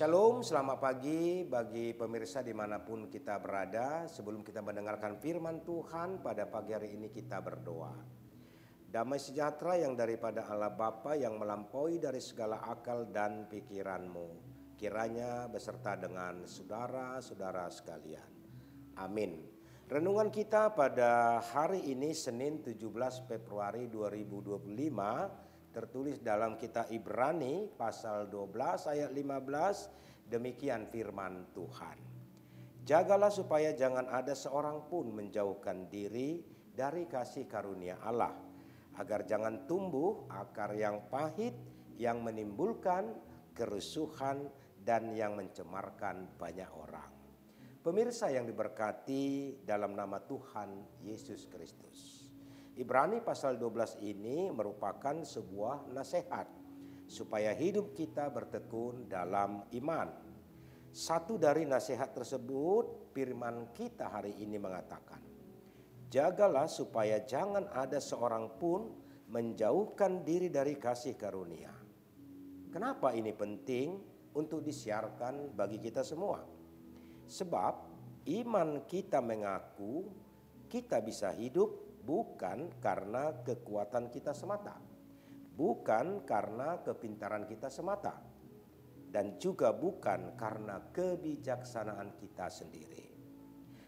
Shalom, selamat pagi bagi pemirsa dimanapun kita berada. Sebelum kita mendengarkan firman Tuhan pada pagi hari ini kita berdoa. Damai sejahtera yang daripada Allah Bapa yang melampaui dari segala akal dan pikiranmu, kiranya beserta dengan saudara-saudara sekalian. Amin. Renungan kita pada hari ini Senin 17 Februari 2025 tertulis dalam kitab Ibrani pasal 12 ayat 15, demikian firman Tuhan. Jagalah supaya jangan ada seorang pun menjauhkan diri dari kasih karunia Allah, agar jangan tumbuh akar yang pahit yang menimbulkan kerusuhan dan yang mencemarkan banyak orang. Pemirsa yang diberkati dalam nama Tuhan Yesus Kristus. Ibrani pasal 12 ini merupakan sebuah nasihat supaya hidup kita bertekun dalam iman. Satu dari nasihat tersebut, firman kita hari ini mengatakan, jagalah supaya jangan ada seorang pun menjauhkan diri dari kasih karunia. Kenapa ini penting untuk disiarkan bagi kita semua? Sebab iman kita mengaku kita bisa hidup bukan karena kekuatan kita semata, bukan karena kepintaran kita semata, dan juga bukan karena kebijaksanaan kita sendiri.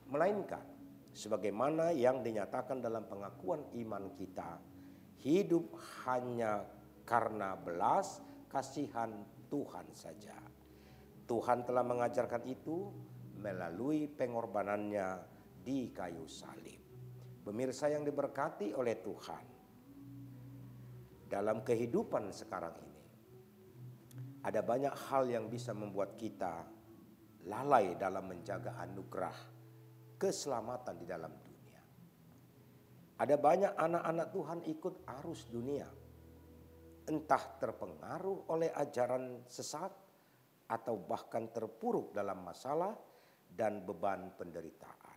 Melainkan, sebagaimana yang dinyatakan dalam pengakuan iman kita, hidup hanya karena belas kasihan Tuhan saja. Tuhan telah mengajarkan itu melalui pengorbanannya di kayu salib. Pemirsa yang diberkati oleh Tuhan, dalam kehidupan sekarang ini ada banyak hal yang bisa membuat kita lalai dalam menjaga anugerah keselamatan di dalam dunia. Ada banyak anak-anak Tuhan ikut arus dunia, entah terpengaruh oleh ajaran sesat atau bahkan terpuruk dalam masalah dan beban penderitaan,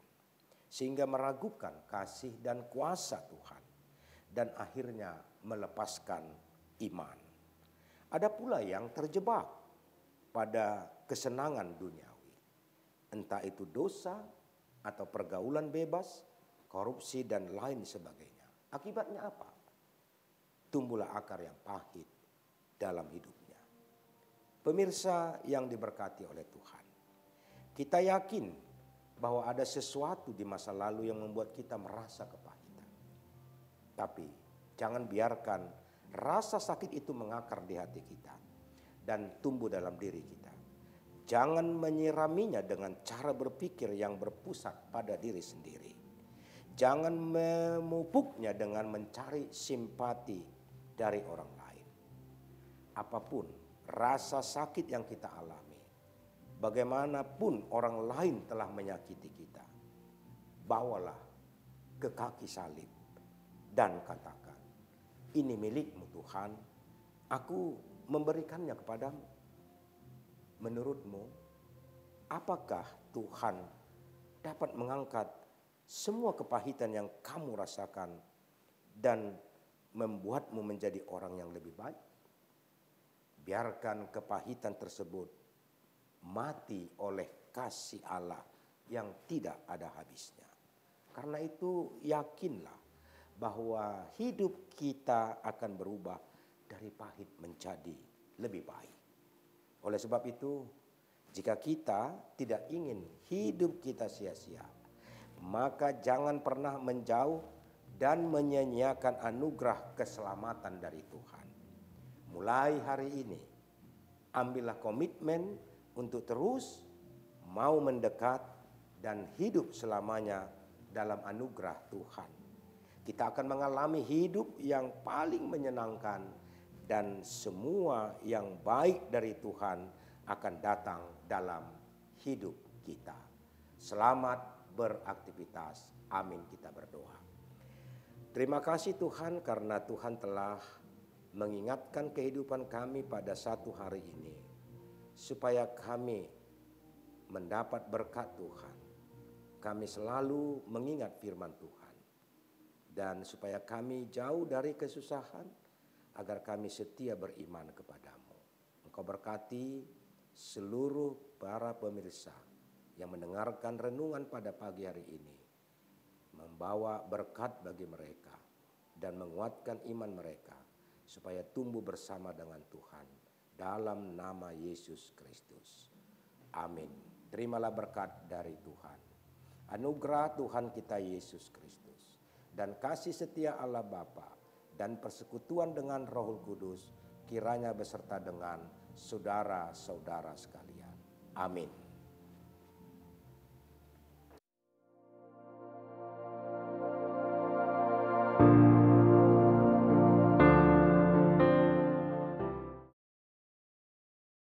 sehingga meragukan kasih dan kuasa Tuhan dan akhirnya melepaskan iman. Ada pula yang terjebak pada kesenangan duniawi, entah itu dosa atau pergaulan bebas, korupsi dan lain sebagainya. Akibatnya apa? Tumbuhlah akar yang pahit dalam hidupnya. Pemirsa yang diberkati oleh Tuhan, kita yakin bahwa ada sesuatu di masa lalu yang membuat kita merasa kepahitan. Tapi jangan biarkan rasa sakit itu mengakar di hati kita dan tumbuh dalam diri kita. Jangan menyiraminya dengan cara berpikir yang berpusat pada diri sendiri. Jangan memupuknya dengan mencari simpati dari orang lain. Apapun rasa sakit yang kita alami, bagaimanapun orang lain telah menyakiti kita, bawalah ke kaki salib dan katakan, ini milikmu Tuhan, aku memberikannya kepadamu. Menurutmu, apakah Tuhan dapat mengangkat semua kepahitan yang kamu rasakan dan membuatmu menjadi orang yang lebih baik? Biarkan kepahitan tersebut mati oleh kasih Allah yang tidak ada habisnya. Karena itu yakinlah bahwa hidup kita akan berubah dari pahit menjadi lebih baik. Oleh sebab itu, jika kita tidak ingin hidup kita sia-sia, maka jangan pernah menjauh dan menyia-nyiakan anugerah keselamatan dari Tuhan. Mulai hari ini, ambillah komitmen untuk terus mau mendekat dan hidup selamanya dalam anugerah Tuhan. Kita akan mengalami hidup yang paling menyenangkan dan semua yang baik dari Tuhan akan datang dalam hidup kita. Selamat beraktivitas. Amin, kita berdoa. Terima kasih Tuhan karena Tuhan telah mengingatkan kehidupan kami pada satu hari ini, supaya kami mendapat berkat Tuhan. Kami selalu mengingat firman Tuhan. Dan supaya kami jauh dari kesusahan, agar kami setia beriman kepadamu. Engkau berkati seluruh para pemirsa yang mendengarkan renungan pada pagi hari ini, membawa berkat bagi mereka dan menguatkan iman mereka supaya tumbuh bersama dengan Tuhan dalam nama Yesus Kristus. Amin. Terimalah berkat dari Tuhan. Anugerah Tuhan kita Yesus Kristus dan kasih setia Allah Bapa dan persekutuan dengan Roh Kudus kiranya beserta dengan saudara-saudara sekalian. Amin.